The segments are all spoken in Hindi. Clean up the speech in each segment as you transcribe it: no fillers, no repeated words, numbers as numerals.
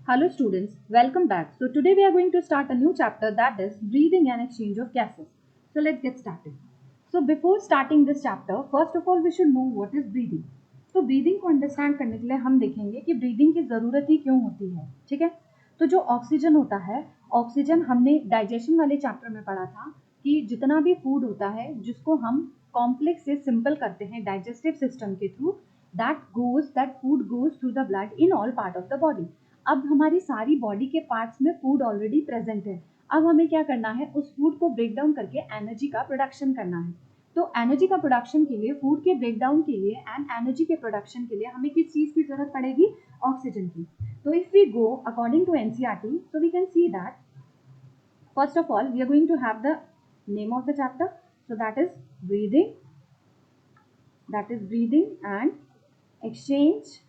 Hello students, welcome back. So today we are going to start a new chapter, that is breathing and exchange of gases. So let's get started. So before starting this chapter, first of all we should know what is breathing. तो ब्रीदिंग को अंडरस्टैंड करने के लिए हम देखेंगे कि ब्रीदिंग की ज़रूरत ही क्यों होती है, ठीक है। तो जो ऑक्सीजन होता है, ऑक्सीजन हमने डाइजेशन वाले चैप्टर में पढ़ा था कि जितना भी फूड होता है जिसको हम कॉम्प्लेक्स से सिंपल करते हैं डाइजेस्टिव सिस्टम के through, that food goes through the blood in all part of the body. अब हमारी सारी बॉडी के पार्ट्स में फूड ऑलरेडी प्रेजेंट है। अब हमें क्या करना है, उस फूड को ब्रेक डाउन करके एनर्जी का प्रोडक्शन करना है। तो एनर्जी का प्रोडक्शन के लिए, फूड के ब्रेक डाउन के लिए एंड एनर्जी के प्रोडक्शन के लिए हमें किस चीज़ की जरूरत पड़ेगी? ऑक्सीजन की। तो if we go according to NCERT, so we can see that first of all we are going to have the name of the chapter, so that is breathing and exchange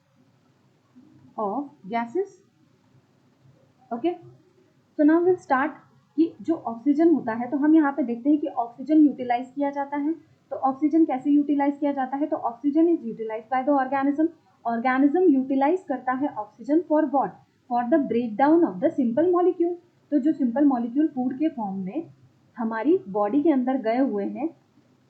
of gases. Okay, so now will start कि जो ऑक्सीजन होता है, तो हम यहाँ पे देखते हैं कि ऑक्सीजन यूटिलाइज किया जाता है। तो ऑक्सीजन कैसे यूटिलाइज किया जाता है? तो oxygen is utilize by the organism. Organism utilize करता है oxygen for what? For the break down of the simple molecule. तो जो सिंपल मॉलिक्यूल फूड के फॉर्म में हमारी बॉडी के अंदर गए हुए हैं,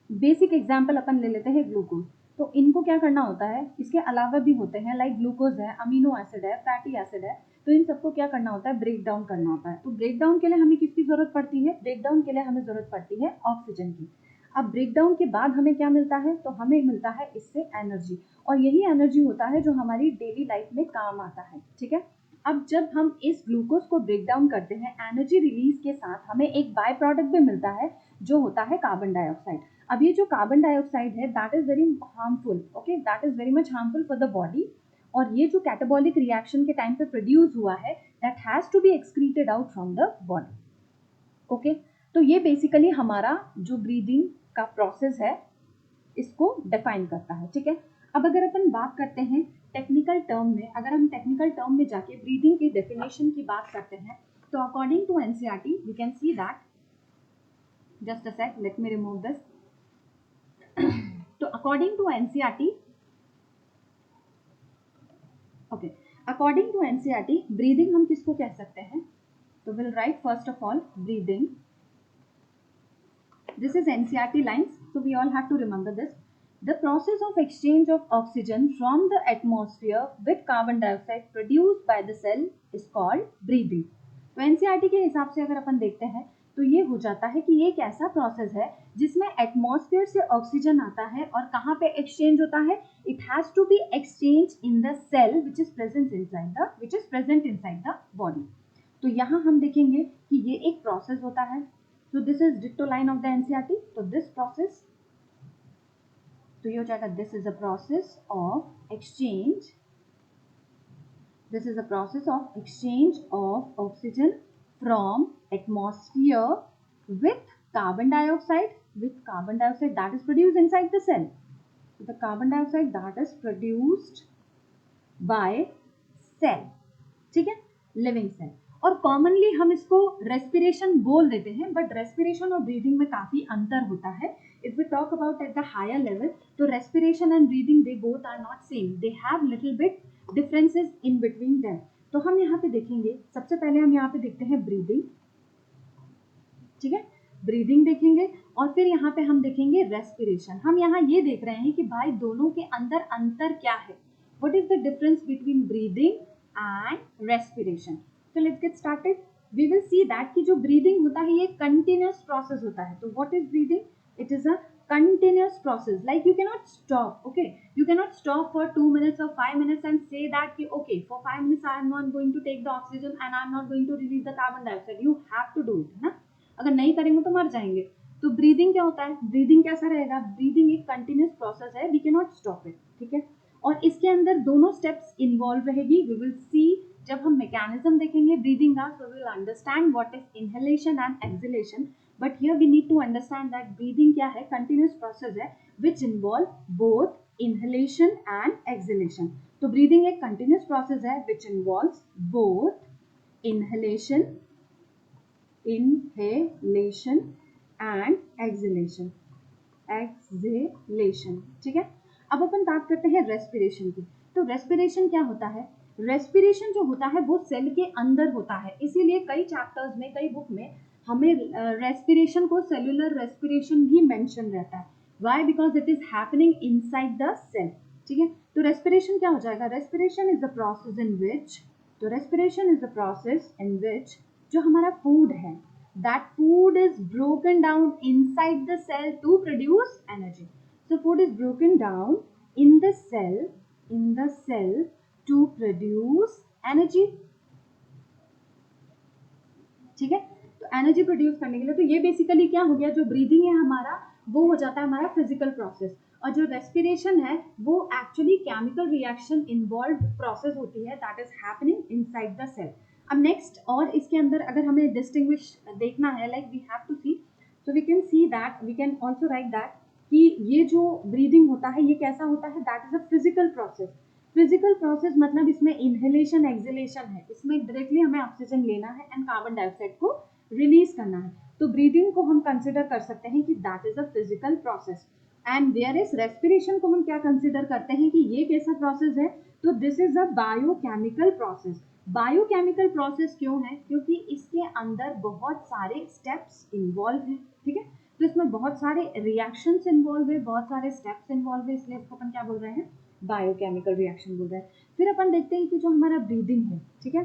बेसिक एग्जाम्पल अपन ले लेते हैं ग्लूकोज। तो इनको क्या करना होता है, इसके अलावा भी होते हैं, लाइक ग्लूकोज है, अमीनो एसिड है, फैटी एसिड है, तो इन सबको क्या करना होता है? ब्रेक डाउन करना होता है। तो ब्रेक डाउन के लिए हमें किसकी जरूरत पड़ती है? ब्रेक डाउन के लिए हमें जरूरत पड़ती है ऑक्सीजन की। अब ब्रेक डाउन के बाद हमें क्या मिलता है? तो हमें मिलता है इससे एनर्जी, और यही एनर्जी होता है जो हमारी डेली लाइफ में काम आता है, ठीक है। अब जब हम इस ग्लूकोज को ब्रेक डाउन करते हैं, एनर्जी रिलीज के साथ हमें एक बाय प्रोडक्ट भी मिलता है जो होता है कार्बन डाइऑक्साइड। अब ये जो कार्बन डाइऑक्साइड है, that is very harmful, okay, that is very much harmful for the body. और ये जो कैटाबॉलिक रिएक्शन के टाइम पे प्रोड्यूस हुआ है, that has to be excreted out from the body, okay. तो ये बेसिकली हमारा जो ब्रीदिंग का प्रोसेस है इसको डिफाइन करता है, ठीक है। अब अगर अपन बात करते हैं टेक्निकल टर्म में, अगर हम टेक्निकल टर्म में जाके ब्रीदिंग की डेफिनेशन की बात करते हैं, तो according to NCERT we can see that, just a sec, let me remove this. तो according to NCERT, okay, according to NCERT breathing हम किसको कह सकते हैं? तो we'll write first of all breathing, this is NCERT lines, so we all have to remember this. The process of exchange of oxygen from the atmosphere with carbon dioxide produced by the cell is called breathing. तो एनसीईआरटी के हिसाब से अगर अपन देखते हैं तो ये हो जाता है कि ये एक ऐसा प्रोसेस है जिसमें एटमॉस्फेयर से ऑक्सीजन आता है और कहाँ पे एक्सचेंज होता है? It has to be exchange in the cell which is present inside the body. तो यहाँ हम देखेंगे कि ये एक प्रोसेस होता है। So this is ditto line of the NCERT. So this process, तो ये हो जाएगा, this is a process of exchange. This is a process of exchange of oxygen from atmosphere with carbon dioxide that is produced inside the cell. So the carbon dioxide that is produced by cell, ठीक है, लिविंग सेल। और कॉमनली हम इसको रेस्पिरेशन बोल देते हैं, बट रेस्पिरेशन और ब्रीदिंग में काफी अंतर होता है। If we talk about at the higher level, तो respiration and breathing they both are not same, they have little bit differences in between them. तो हम यहाँ पे देखेंगे, सबसे पहले हम यहाँ पे देखते हैं ब्रीदिंग, ठीक है, ब्रीदिंग देखेंगे, और फिर यहाँ पे हम देखेंगे रेस्पिरेशन। हम यहाँ ये देख रहे हैं कि भाई दोनों के अंदर अंतर क्या है, what is the difference between breathing and respiration. तो let's get started. We will see that कि जो ब्रीदिंग होता है ये कंटिन्यूअस प्रोसेस होता है। तो what is breathing? It is a continuous process, like you cannot stop, okay, you cannot stop for 2 minutes or 5 minutes and say that ki, okay, for 5 minutes I am not going to take the oxygen and I am not going to release the carbon dioxide. You have to do it, है ना। अगर नहीं करेंगे तो मर जाएंगे। तो ब्रीदिंग क्या होता है? ब्रीदिंग कैसा रहेगा? ब्रीदिंग एक कंटिन्यूअस प्रोसेस है, we can not stop it, ठीक है। और इसके अंदर दोनों स्टेप्स इन्वॉल्व रहेगी। वी विल सी, जब हम मैकेनिज्म देखेंगे ब्रीदिंग का, so we will understand what is inhalation and exhalation. But here we need to understand that breathing क्या है? Continuous process है which involve both inhalation and exhalation. तो breathing एक continuous process है which involves both inhalation and exhalation, ठीक है। अब अपन बात करते हैं रेस्पिरेशन की। तो रेस्पिरेशन क्या होता है? रेस्पिरेशन जो होता है वो सेल के अंदर होता है, इसीलिए कई चैप्टर्स में, कई बुक में हमें रेस्पिरेशन को सेलुलर रेस्पिरेशन भी मेंशन रहता है। Why? Because it is happening inside the cell. ठीक है, तो रेस्पिरेशन क्या हो जाएगा? Respiration is the process in which, तो respiration is the process in which जो हमारा फूड है, that food is broken down inside the cell to produce energy. So food is broken down in the cell to produce energy. ठीक है, तो एनर्जी प्रोड्यूस करने के लिए, तो ये बेसिकली क्या हो गया, जो ब्रीदिंग है हमारा वो हो जाता है हमारा फिजिकल प्रोसेस, और जो रेस्पिरेशन है वो actually chemical reaction involve process होती है, that is happening inside the cell. अब नेक्स्ट, और इसके अंदर अगर हमें डिस्टिंग्विश देखना है, like we have to see, so we can see that, we can also write that कि ये जो ब्रीदिंग होता है ये कैसा होता है, that is a physical process. Physical process मतलब इसमें इनहेलेशन एक्सहेलेशन है, इसमें डायरेक्टली हमें ऑक्सीजन लेना है एंड कार्बन डाइऑक्साइड को रिलीज करना है, तो ब्रीदिंग को हम कंसिडर कर सकते हैं कि that is a physical process. And where is respiration को हम क्या कंसिडर करते हैं कि ये कैसा प्रोसेस है, तो this is a biochemical process. Biochemical process क्यों है? क्योंकि इसके अंदर बहुत सारे स्टेप्स इन्वॉल्व हैं। ठीक है, तो इसमें बहुत सारे रिएक्शंस इन्वॉल्व है, बहुत सारे स्टेप्स इन्वॉल्व है, इसलिए इसको अपन क्या बोल रहे हैं, बायोकेमिकल रिएक्शन बोल रहे हैं। फिर अपन देखते हैं कि जो हमारा ब्रीदिंग है, ठीक है,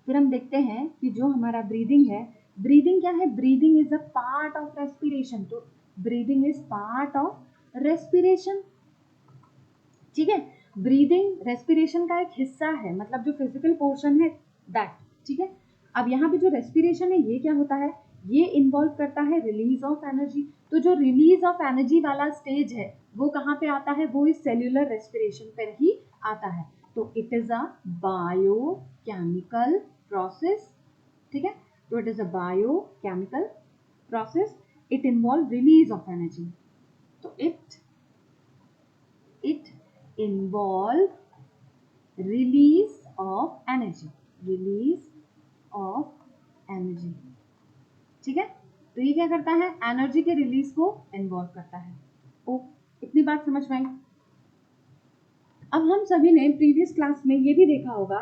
फिर हम देखते हैं कि जो हमारा ब्रीदिंग है, ब्रीदिंग क्या है, breathing is a part of respiration, तो breathing is part of respiration. ठीक है, ब्रीदिंग रेस्पिरेशन का एक हिस्सा है, मतलब जो फिजिकल पोर्शन है दैट। ठीक है, अब यहाँ पे जो रेस्पिरेशन है ये क्या होता है, ये इन्वॉल्व करता है रिलीज ऑफ एनर्जी, तो जो रिलीज ऑफ एनर्जी वाला स्टेज है वो कहाँ पे आता है, वो इस सेल्यूलर रेस्पिरेशन पर ही आता है, तो it is a biochemical process. ठीक है, तो it is a biochemical process, it involve release of energy, तो it involve release of energy, release of energy। ठीक है, तो ये क्या करता है, एनर्जी के रिलीज को इन्वॉल्व करता है। ओ, इतनी बात समझ में आई। अब हम सभी ने प्रीवियस क्लास में ये भी देखा होगा,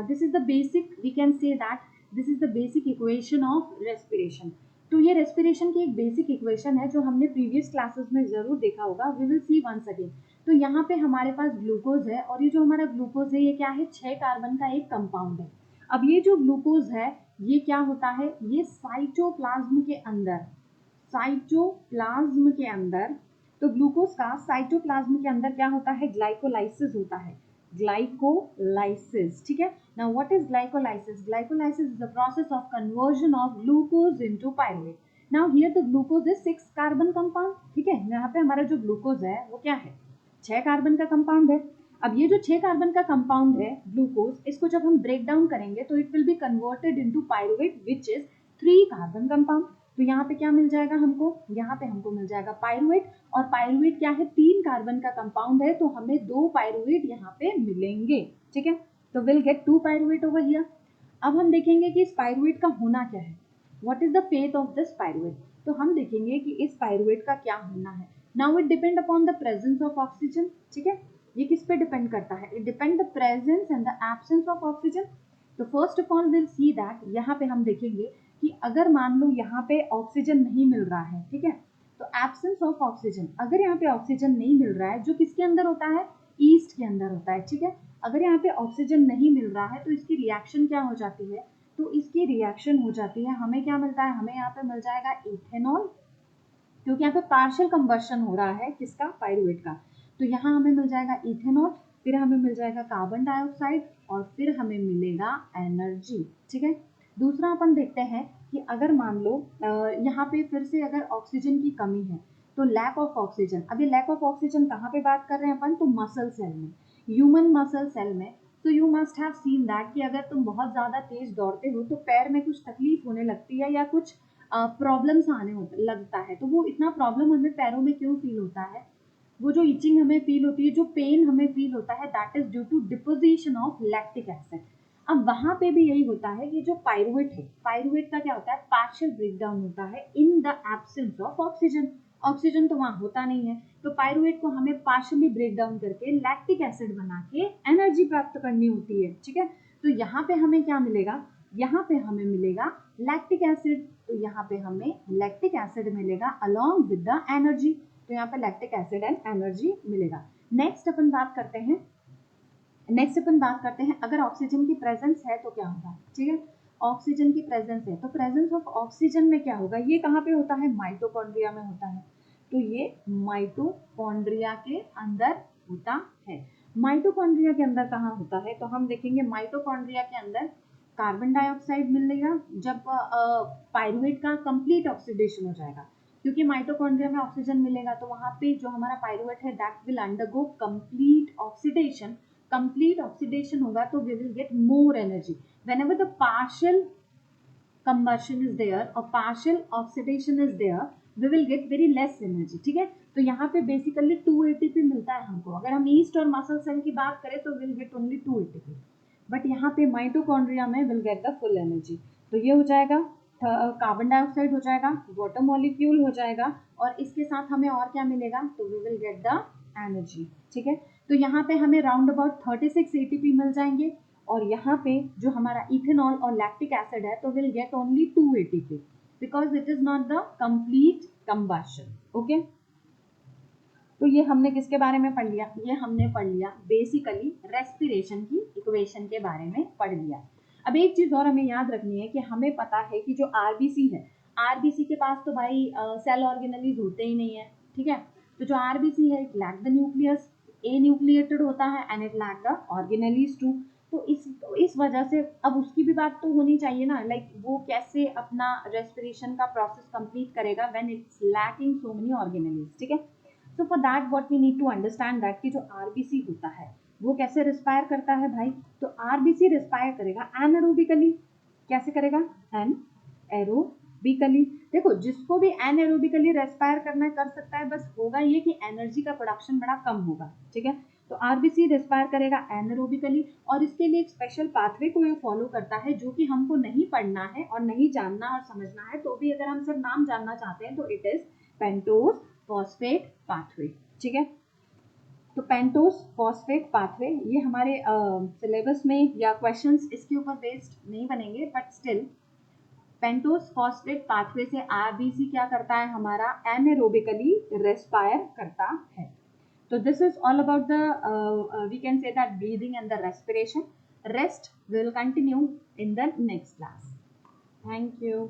this is the basic, we can say that this is the basic equation of respiration. तो ये रेस्पिरेशन की एक बेसिक इक्वेशन है जो हमने प्रीवियस क्लासेस में जरूर देखा होगा, we will see once again. तो यहाँ पे हमारे पास ग्लूकोज है, और ये जो हमारा ग्लूकोज है ये क्या है, 6 कार्बन का एक कंपाउंड है। अब ये जो ग्लूकोज है ये क्या होता है, ये साइटोप्लाज्म के अंदर, साइटोप्लाज्म के अंदर, तो ग्लूकोज का साइटोप्लाज्म के अंदर क्या होता है, ग्लाइकोलाइसिस होता है, ग्लाइकोलाइसिस। ठीक है, now what is glycolysis? Glycolysis is the process of conversion of glucose into pyruvate. Now here the glucose is 6 carbon compound. ठीक है, यहाँ पे हमारा जो ग्लूकोज है वो क्या है, 6 कार्बन का कंपाउंड है। अब ये जो 6 कार्बन का कंपाउंड है ग्लूकोज, इसको जब हम ब्रेक डाउन करेंगे तो it will be converted into pyruvate which is 3 carbon compound. तो यहाँ पे क्या मिल जाएगा हमको, यहाँ पे हमको मिल जाएगा पायरुवेट, और पायरुवेट क्या है, 3 कार्बन का कंपाउंड है, तो हमें 2 पायरुवेट यहाँ पे मिलेंगे। ठीक है, तो will get 2 pyruvate over here. अब हम देखेंगे कि इस पायरुवेट का होना क्या है, what is the fate of this pyruvate. तो हम देखेंगे कि इस पायरुवेट का क्या होना है। Now it depend upon the presence of oxygen. ठीक है, ये किस पे डिपेंड करता है, it depend the presence and the absence of oxygen. तो first of all we'll see that, यहाँ पे हम देखेंगे कि अगर मान लो यहाँ पे ऑक्सीजन नहीं मिल रहा है, ठीक है, तो एब्सेंस ऑफ ऑक्सीजन, अगर यहाँ पे ऑक्सीजन नहीं मिल रहा है, जो किसके अंदर होता है, ईस्ट के अंदर होता है। ठीक है, अगर यहाँ पे ऑक्सीजन नहीं मिल रहा है तो इसकी रिएक्शन क्या हो जाती है, तो इसकी रिएक्शन हो जाती है, हमें क्या मिलता है, हमें यहाँ पे मिल जाएगा इथेनॉल, क्योंकि यहाँ पे पार्शियल कंबशन हो रहा है किसका, पायरुवेट का, तो यहाँ हमें मिल जाएगा इथेनॉल, फिर हमें मिल जाएगा कार्बन डाइऑक्साइड, और फिर हमें मिलेगा एनर्जी। ठीक है, दूसरा अपन देखते हैं कि अगर मान लो यहाँ पे फिर से अगर ऑक्सीजन की कमी है, तो लैक ऑफ ऑक्सीजन, अभी लैक ऑफ ऑक्सीजन कहाँ पे बात कर रहे हैं अपन, तो मसल सेल में, ह्यूमन मसल सेल में। तो you must have seen that कि अगर तुम बहुत ज़्यादा तेज दौड़ते हो तो पैर में कुछ तकलीफ होने लगती है या कुछ प्रॉब्लम्स आने लगता है, तो वो इतना प्रॉब्लम हमें पैरों में क्यों फील होता है, वो जो इचिंग हमें फील होती है, जो पेन हमें फील होता है, that is due to deposition of lactic acid. अब वहां पे भी यही होता है कि जो पायरुवेट है, पायरुवेट का क्या होता है, पार्शियल ब्रेकडाउन होता है in the absence of oxygen. Oxygen तो वहां होता नहीं है, तो पायरुवेट को हमें पार्शियली ब्रेक डाउन करके लैक्टिक एसिड बना के एनर्जी प्राप्त करनी होती है, ठीक है। तो यहाँ पे हमें क्या मिलेगा, यहाँ पे हमें मिलेगा लैक्टिक एसिड, तो यहाँ पे हमें लैक्टिक एसिड मिलेगा अलॉन्ग विद द एनर्जी, तो यहाँ पे लैक्टिक एसिड एंड एनर्जी मिलेगा। नेक्स्ट अपन बात करते हैं अगर ऑक्सीजन की प्रेजेंस है तो क्या होगा, ठीक है। ऑक्सीजन की प्रेजेंस है तो प्रेजेंस ऑफ ऑक्सीजन में क्या होगा, ये कहाँ पे होता है, माइटोकॉन्ड्रिया में होता है, तो ये माइटोकॉन्ड्रिया के अंदर होता है। माइटोकॉन्ड्रिया के अंदर कहाँ होता है, तो हम देखेंगे माइटोकॉन्ड्रिया के अंदर कार्बन डाइऑक्साइड मिलेगा जब पायरुवेट का कंप्लीट ऑक्सीडेशन हो जाएगा, क्योंकि माइटोकॉन्ड्रिया में ऑक्सीजन मिलेगा तो वहां पे जो हमारा पायरुवेट है that will undergo complete oxidation. Complete oxidation होगा तो we will get more energy. Whenever the partial combustion is there or partial oxidation is there, we will get very less energy, ठीक है। तो यहाँ पे बेसिकली 2 ATP मिलता है हमको। अगर हम ईस्ट और मसल सेल की बात करें तो will get only 2 ATP, but यहाँ पे माइटोकॉन्ड्रिया में will get the full energy. तो ये हो जाएगा कार्बन डाइऑक्साइड हो जाएगा, वाटर मॉलिक्यूल हो जाएगा, और इसके साथ हमें और क्या मिलेगा, तो we will get the energy, ठीक है। तो यहाँ पे हमें राउंड अबाउट 36 ATP मिल जाएंगे, और यहाँ पे जो हमारा इथेनॉल और लैक्टिक एसिड है तो will get only 2 ATP because it is not the complete combustion, okay. तो ये हमने किसके बारे में पढ़ लिया, ये हमने पढ़ लिया बेसिकली रेस्पिरेशन की इक्वेशन के बारे में पढ़ लिया। अब एक चीज और हमें याद रखनी है कि हमें पता है कि जो आरबीसी है, आरबीसी के पास तो भाई सेल ऑर्गेनेलीज होते ही नहीं है, ठीक है। तो जो आरबीसी है it lack the nucleus, anucleated होता है and it lack the organelles too. तो इस वजह से अब उसकी भी बात तो होनी चाहिए ना, लाइक वो कैसे अपना रेस्पिरेशन का प्रोसेस कंप्लीट करेगा when it's lacking so many organelles, ठीक है। So for that what we need to understand that कि जो आरबीसी होता है वो कैसे रिस्पायर करता है भाई, तो आरबीसी रिस्पायर करेगा एनारोबिकली। कैसे करेगा, एनारोबिकली। देखो जिसको भी एनारोबिकली रेस्पायर करना कर सकता है, बस होगा ये कि एनर्जी का प्रोडक्शन बड़ा कम होगा, ठीक है। तो आरबीसी रिस्पायर करेगा एनारोबिकली, और इसके लिए एक स्पेशल पाथवे को ये फॉलो करता है जो कि हमको नहीं पढ़ना है और नहीं जानना और समझना है, तो भी अगर हम सिर्फ नाम जानना चाहते हैं तो it is pentose phosphate pathway, ठीक है। तो पेंटोज फॉस्फेट पाथवे ये हमारे सिलेबस में या क्वेश्चंस इसके ऊपर बेस्ड नहीं बनेंगे, but still pentose phosphate pathway से आरबीसी क्या करता है, हमारा एनारोबिकली रेस्पायर करता है। So this is all about the we can say that breathing and the respiration. Rest will continue in the next class. Thank you.